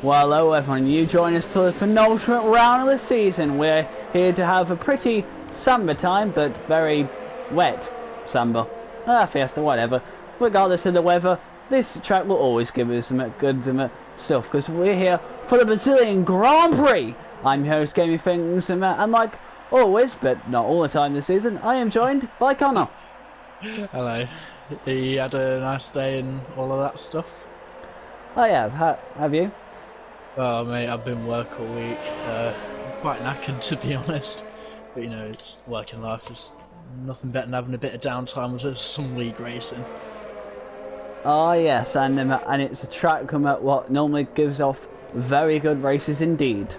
Well, hello everyone, you join us for the penultimate round of the season. We're here to have a pretty samba time, but very wet samba. Fiesta, whatever. Regardless of the weather, this track will always give us some good stuff, because we're here for the Brazilian Grand Prix. I'm your host, Gaming Things, and like always, but not all the time this season, I am joined by Connor. Hello. You had a nice day and all of that stuff? Oh yeah, have you? Oh mate, I've been work all week. I'm quite knackered to be honest. But you know, it's working life. There's nothing better than having a bit of downtime with some league racing. Oh yes, and it's a track what normally gives off very good races indeed.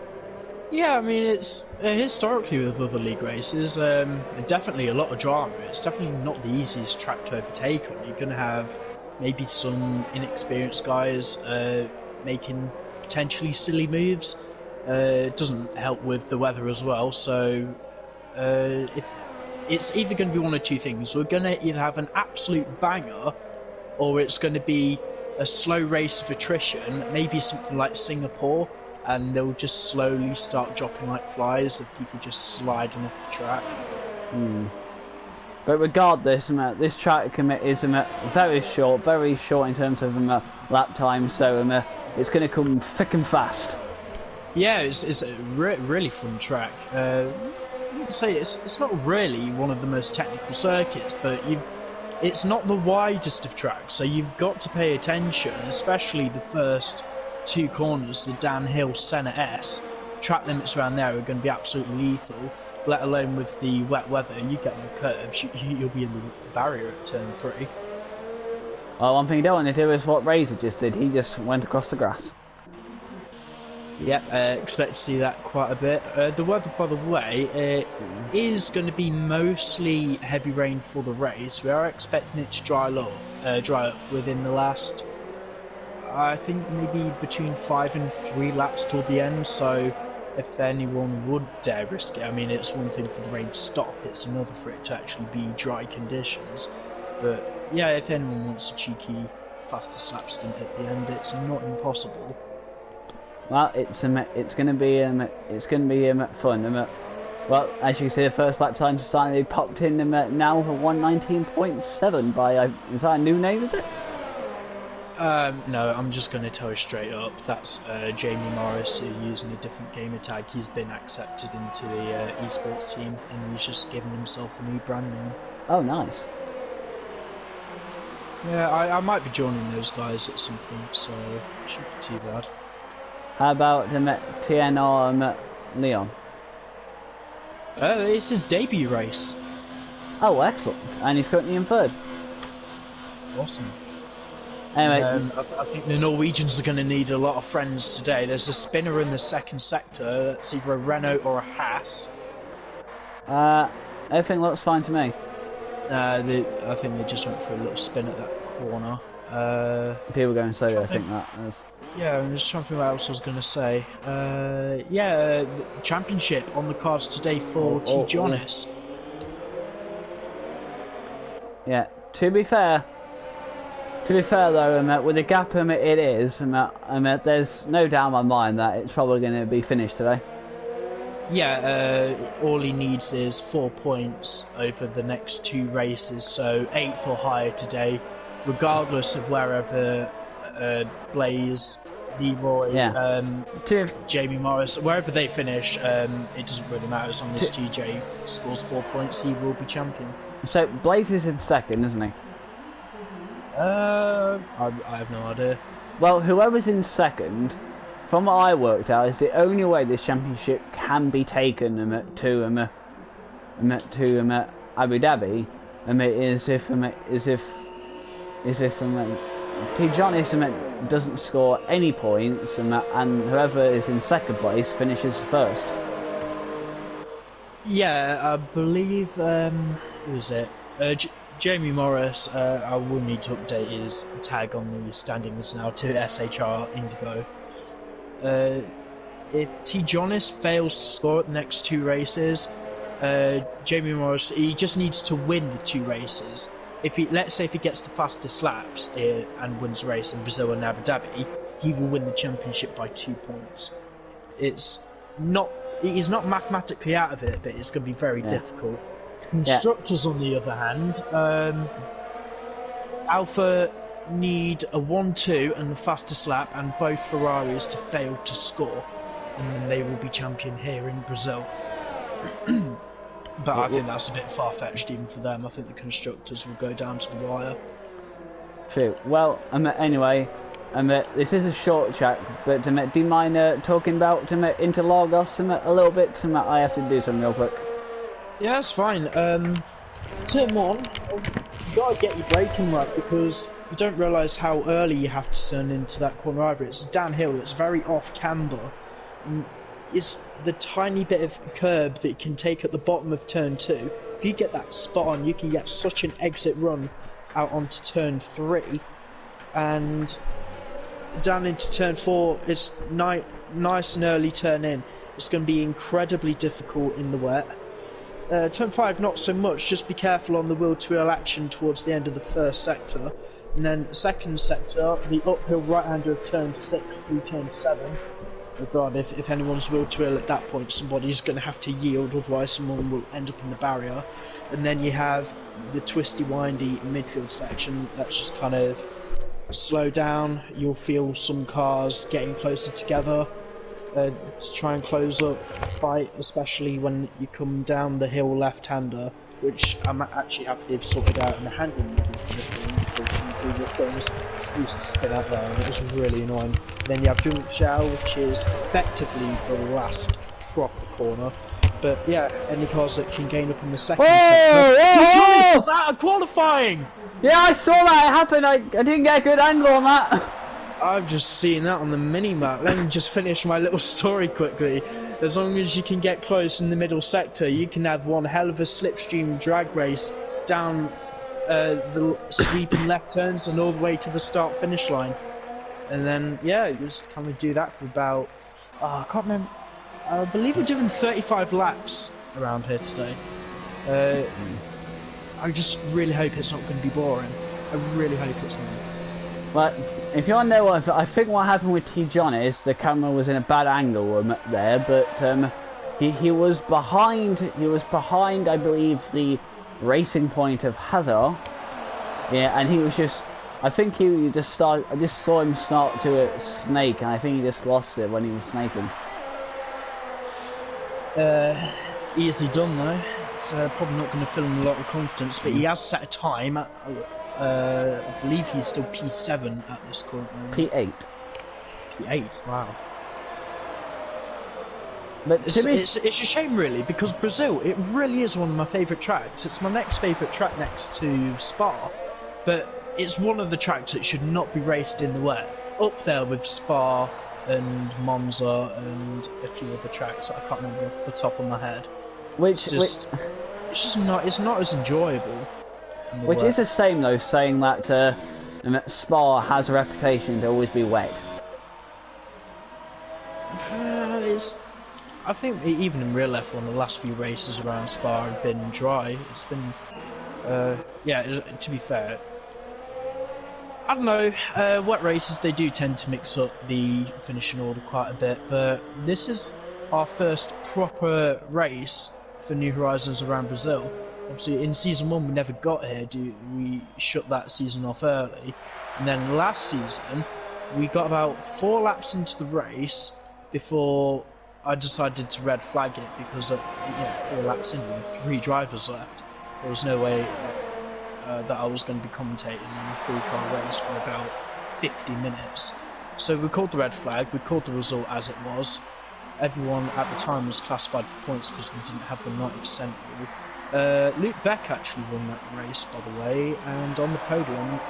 Yeah, I mean, it's historically with other league races, definitely a lot of drama. It's definitely not the easiest track to overtake on. You're going to have maybe some inexperienced guys making potentially silly moves. It doesn't help with the weather as well, so it's either going to be one of two things. We're going to either have an absolute banger, or it's going to be a slow race of attrition, maybe something like Singapore, and they'll just slowly start dropping like flies of people just sliding off the track. But regardless, this track is very short in terms of lap time, so it's going to come thick and fast. Yeah, it's a really fun track. I would say it's not really one of the most technical circuits, but it's not the widest of tracks, so you've got to pay attention, especially the first two corners, the Dan Hill Senna S. Track limits around there are going to be absolutely lethal, let alone with the wet weather. You get the curves, you'll be in the barrier at turn 3. Well, one thing you don't want to do is what Razor just did. He just went across the grass. Yeah, expect to see that quite a bit. The weather, by the way, is going to be mostly heavy rain for the race. We are expecting it to dry up within the last, I think, maybe between 5 and 3 laps toward the end. So if anyone would dare risk it, I mean, it's one thing for the rain to stop, it's another for it to actually be dry conditions. But yeah, if anyone wants a cheeky faster slap stint at the end, it's not impossible. Well, it's going to be fun. Well, as you can see, the first lap times are starting to be popped in now for 119.7 by is that a new name? Is it? No, I'm just going to tell you straight up. That's Jamie Morris using a different gamer tag. He's been accepted into the esports team, and he's just given himself a new brand name. Oh, nice. Yeah, I might be joining those guys at some point, so it shouldn't be too bad. How about TNR Leon? It's his debut race. Oh, excellent. And he's currently in 3rd. Awesome. Anyway, I think the Norwegians are going to need a lot of friends today. There's a spinner in the second sector. It's either a Renault or a Haas. everything looks fine to me. I think they just went for a little spin at that corner. People going slow, I think that is. Yeah, I'm just trying to think what else I was going to say. The championship on the cards today for T-Jonas. Yeah, to be fair though, with the gap it is, there's no doubt in my mind that it's probably going to be finished today. Yeah, all he needs is 4 points over the next 2 races, so 8th or higher today, regardless of wherever Blaze, Leroy, Jamie Morris, wherever they finish, it doesn't really matter. As long as TJ scores 4 points, he will be champion. So Blaze is in 2nd, isn't he? I have no idea. Well, whoever's in 2nd, from what I worked out, is the only way this championship can be taken to Abu Dhabi, is if T-Jonas doesn't score any points, and whoever is in 2nd place finishes 1st. Yeah, I believe who is it? Jamie Morris. I will need to update his tag on the standings now to SHR Indigo. If T-Jonas fails to score at the next 2 races, Jamie Morris, he just needs to win the 2 races. Let's say if he gets the fastest laps and wins a race in Brazil and Abu Dhabi, he will win the championship by 2 points. It is not mathematically out of it, but it's going to be very difficult. Constructors, on the other hand, Alpha need a 1-2 and the fastest lap, and both Ferraris to fail to score, and then they will be champion here in Brazil. But I think that's a bit far-fetched even for them. I think the constructors will go down to the wire. True. Well, anyway, this is a short chat, but do you mind talking about Interlagos a little bit? I have to do something real quick. Yeah, that's fine. Turn 1, you gotta get your braking right, because you don't realise how early you have to turn into that corner either. It's downhill, it's very off camber. It's the tiny bit of curb that you can take at the bottom of turn 2. If you get that spot on, you can get such an exit run out onto turn 3, and down into turn 4, it's nice and early turn in. It's going to be incredibly difficult in the wet. Turn 5, not so much, just be careful on the wheel-to-wheel action towards the end of the first sector. And then the second sector, the uphill right-hander of turn 6 through turn 7. Oh god, if anyone's wheel-to-wheel at that point, somebody's going to have to yield, otherwise someone will end up in the barrier. And then you have the twisty-windy midfield section that's just kind of slow down. You'll feel some cars getting closer together to try and close up the fight, especially when you come down the hill left-hander, which I'm actually happy they've sorted out in the handling model for this game, because in previous games I used to spin out there and it was really annoying. Then you have Junction, which is effectively the last proper corner. But yeah, any cars that can gain up in the second sector. Jonas is out of qualifying! Yeah, I saw that happen. I didn't get a good angle on that. I've just seen that on the mini-map. Let me just finish my little story quickly. As long as you can get close in the middle sector, you can have one hell of a slipstream drag race down the sweeping left turns and all the way to the start-finish line. And then, yeah, you just kind of do that for about... I can't remember... I believe we're doing 35 laps around here today. I just really hope it's not going to be boring. I really hope it's not. But if you want to know what I think what happened with T. John is the camera was in a bad angle there, but he was behind. He was behind, I believe, the racing point of Hazard. Yeah, and he was just. I think he just started. I just saw him start to snake, and I think he just lost it when he was snaking. Easily done though. It's probably not going to fill him a lot of confidence, but he has set a time. I believe he's still P7 at this current moment. P8. P8, wow. But it's a shame really, because Brazil, it really is one of my favourite tracks. It's my next favourite track next to Spa, but it's one of the tracks that should not be raced in the wet. Up there with Spa and Monza and a few other tracks that I can't remember off the top of my head. It's just not as enjoyable. Which is a shame though, saying that Spa has a reputation to always be wet. I think even in real F1, the last few races around Spa have been dry. It's been, to be fair, I don't know, wet races, they do tend to mix up the finishing order quite a bit, but this is our first proper race for New Horizons around Brazil. Obviously, in Season 1 we never got here, we shut that season off early, and then last season we got about 4 laps into the race before I decided to red flag it, because 4 laps in with 3 drivers left. There was no way that I was going to be commentating on a 3-car race for about 50 minutes. So we called the red flag, we called the result as it was. Everyone at the time was classified for points because we didn't have the 90% rule. Luke Beck actually won that race, by the way, and on the podium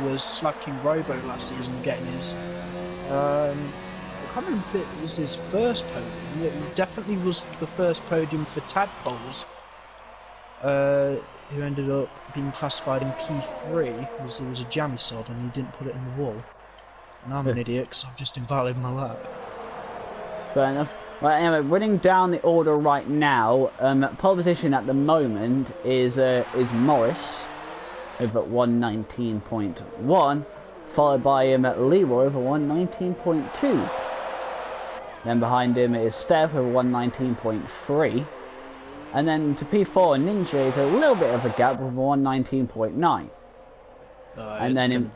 was Slav King Robo last season, getting his... I can't remember if it was his first podium. It definitely was the first podium for Tadpoles, who ended up being classified in P3 because he was a jammy sod and he didn't put it in the wall. And I'm an idiot because I've just invalidated my lap. Fair enough. Well, anyway, running down the order right now, pole position at the moment is Morris, over at 119.1, followed by him at Leroy with a 119.2. Then behind him is Steph with a 119.3. And then to P4 and Ninja is a little bit of a gap with a 119.9. And then in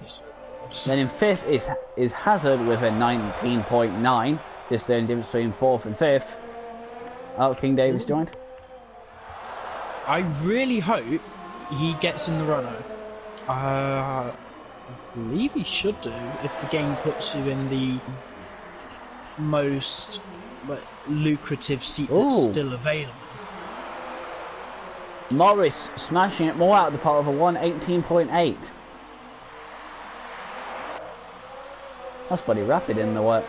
5th is Hazard with a 19.9. Just the only difference between 4th and 5th. Oh, King Davis joined. I really hope he gets in the runner. I believe he should do if the game puts you in the most lucrative seat that's still available. Morris smashing it more out of the park of a 118.8. That's pretty rapid in the work.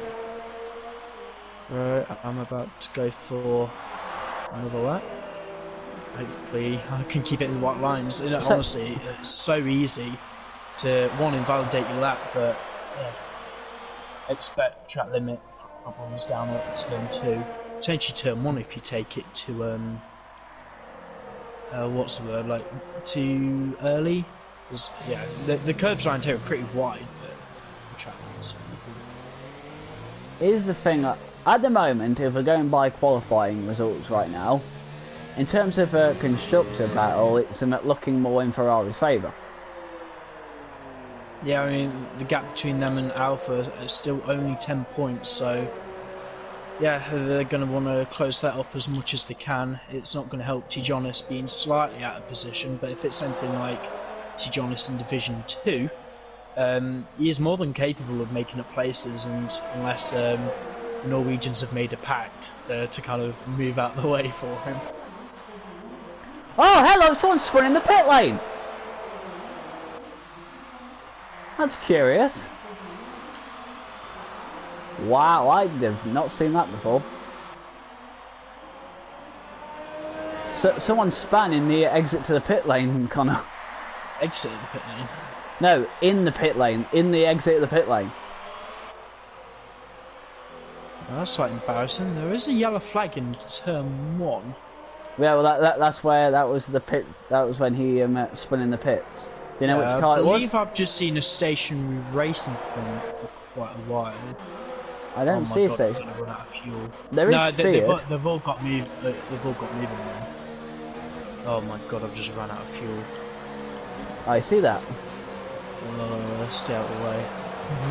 Right, I'm about to go for another lap. Hopefully I can keep it in the white lines. Honestly, it's so easy to, one, invalidate your lap, but expect track limit problems down at turn 2. Potentially turn 1 if you take it to, what's the word, like, too early? Because, yeah, the curbs around here are pretty wide, but the track limits. Here's the thing, at the moment, if we're going by qualifying results right now, in terms of a constructor battle, it's looking more in Ferrari's favour. Yeah, I mean, the gap between them and Alpha is still only 10 points, so yeah, they're going to want to close that up as much as they can. It's not going to help Tijonis being slightly out of position, but if it's anything like Tijonis in Division 2, he is more than capable of making up places, and unless the Norwegians have made a pact to kind of move out the way for him. Oh, hello! Someone's spun in the pit lane! That's curious. Wow, I have not seen that before. So, someone span in the exit to the pit lane, Connor. Exit of the pit lane? No, in the pit lane. In the exit of the pit lane. Well, that's quite embarrassing. There is a yellow flag in turn 1. Yeah, well, that's where that was the pits. That was when he spun in the pits. Do you know which car it was? I believe I've just seen a stationary racing point for quite a while. I don't see a station. I'm gonna run out of fuel. There is they've all got moved. They've all got moving now. Oh my god! I've just run out of fuel. I see that. Stay out of the way.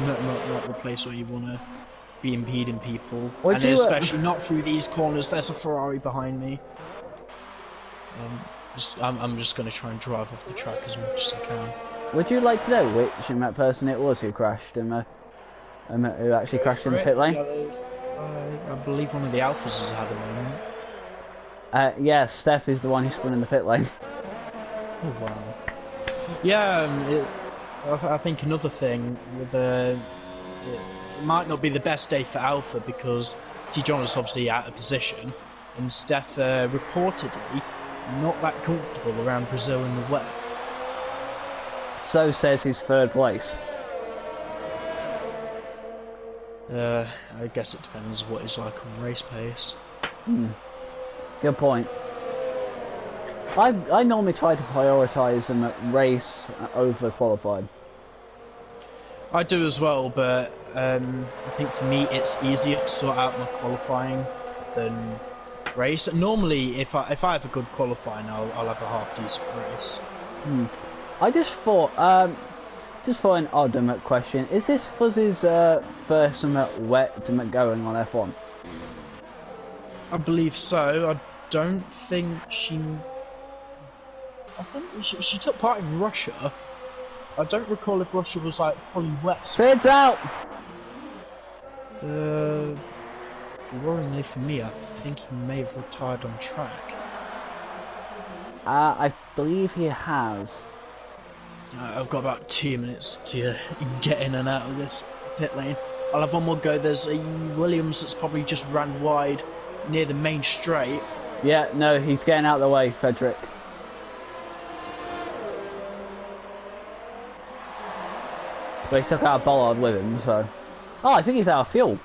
Not the place where you want to be impeding people, Would and you, especially not through these corners. There's a Ferrari behind me. I'm just going to try and drive off the track as much as I can. Would you like to know which person it was who crashed who actually crashed in the pit lane? I believe one of the Alphas has had a moment. Yeah, Steph is the one who spun in the pit lane. Oh wow. Yeah, I think another thing with it might not be the best day for Alpha because Tijonis obviously out of position, and Steph reportedly not that comfortable around Brazil in the wet. So says his 3rd place. I guess it depends what he's like on race pace. Good point. I normally try to prioritise them at race over qualified. I do as well, but I think for me it's easier to sort out my qualifying than race. Normally, if I have a good qualifying, I'll have a half decent race. I just thought, just for an odd question, is this Fuzzy's first wet going on F1? I believe so. I don't think she. I think she took part in Russia. I don't recall if Russia was like fully wet. Fades out. Worryingly for me, I think he may have retired on track. I believe he has. I've got about 2 minutes to get in and out of this pit lane. I'll have one more go. There's a Williams that's probably just ran wide near the main straight. Yeah, no, he's getting out of the way, Frederick. But he took out Bollard with him, so... Oh, I think he's out of fuel.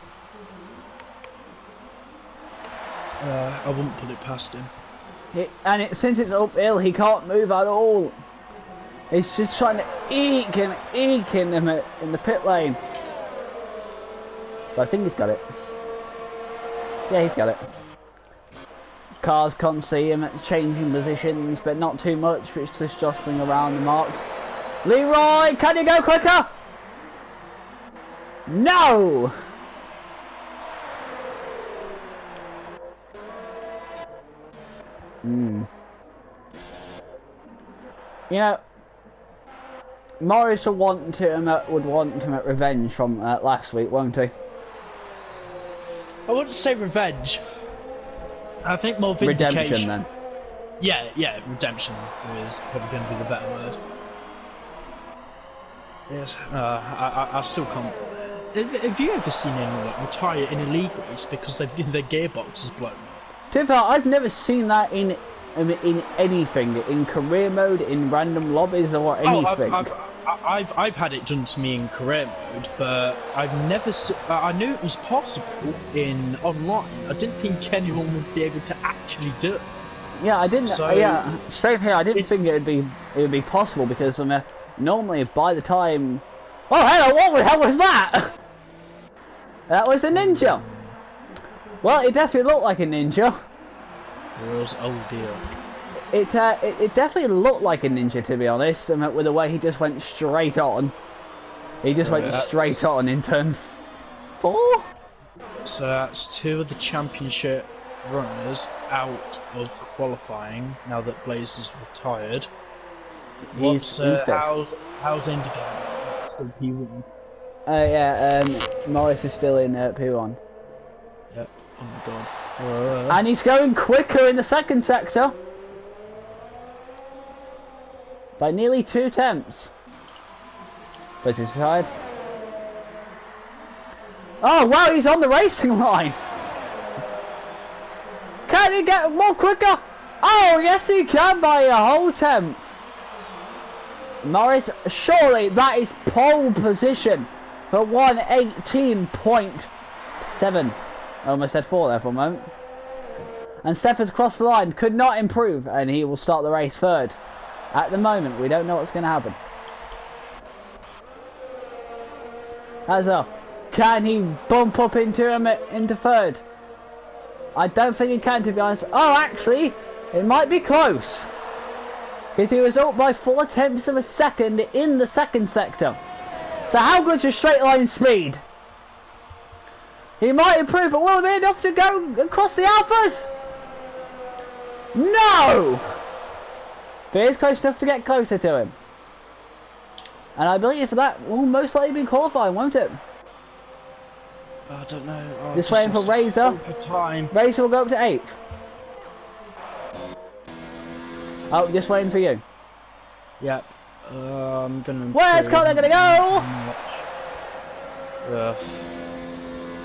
I wouldn't put it past him. Since it's uphill, he can't move at all. He's just trying to eke in the pit lane. But I think he's got it. Yeah, he's got it. Cars can't see him changing positions, but not too much. It's just jostling around the marks. Leroy, can you go quicker? No! You know, Morris would want to revenge from last week, won't he? I wouldn't say revenge. I think more vindication. Redemption, then. Yeah, redemption is probably going to be the better word. Yes, I still can't. Have you ever seen anyone like retire in a league race because their gearbox is blown up? To be fair, I've never seen that in anything, in career mode, in random lobbies, or anything. I've had it done to me in career mode, but I've never. I knew it was possible in online. I didn't think anyone would be able to actually do it. Yeah, I didn't. So, yeah, same here. I didn't think it would be possible because normally by the time. Oh, hello! What the hell was that? That was a ninja. Well, it definitely looked like a ninja. It was, oh dear. It definitely looked like a ninja, to be honest, with the way he just went straight on. He just went straight on in turn 4? So that's 2 of the championship runners out of qualifying now that Blaze is retired. How's Indigo? Still P1? Yeah, Morris is still in P1. Yep. Oh my god. And he's going quicker in the second sector. By nearly 2 tenths. First his side. Oh wow, he's on the racing line. Can he get more quicker? Oh yes he can by a whole tenth. Morris, surely that is pole position for 1:18.7. I almost said 4 there for a moment. And Steffen's crossed the line, could not improve, and he will start the race third. At the moment, we don't know what's going to happen. As well, can he bump up into third? I don't think he can, to be honest. Oh, actually, it might be close. Because he was up by 4 tenths of a second in the second sector. So how good's your straight line speed? He might improve, but will it be enough to go across the Alphas? No! But it's close enough to get closer to him. And I believe for that will most likely be qualifying, won't it? I don't know. Just waiting for Razor. Razor will go up to 8th. Oh, just waiting for you. Yep. I'm gonna. Where's Connor gonna go?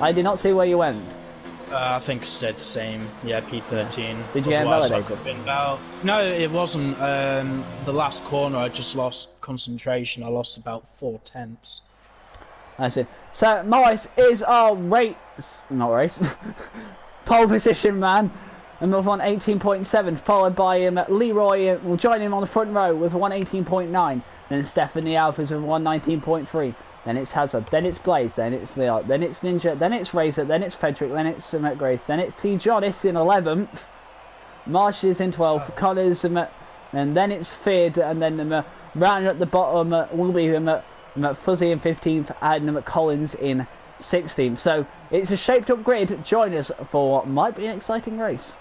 I did not see where you went. I think it stayed the same. Yeah, P13. Did you get invalidated? No, it wasn't. The last corner, I just lost concentration. I lost about 4 tenths. I see. So Morris is our pole position man. And move on 18.7, followed by Leroy will join him on the front row with a 118.9. Then Stephanie Alphas with 119.3. Then it's Hazard, then it's Blaze, then it's Leo, then it's Ninja, then it's Razor, then it's Frederick, then it's Grace, then it's T. Jonas in 11th. Marsh is in 12th, Connors, and then it's Feared, and then rounding at the bottom will be Fuzzy in 15th, and Collins in 16th. So it's a shaped up grid. Join us for what might be an exciting race.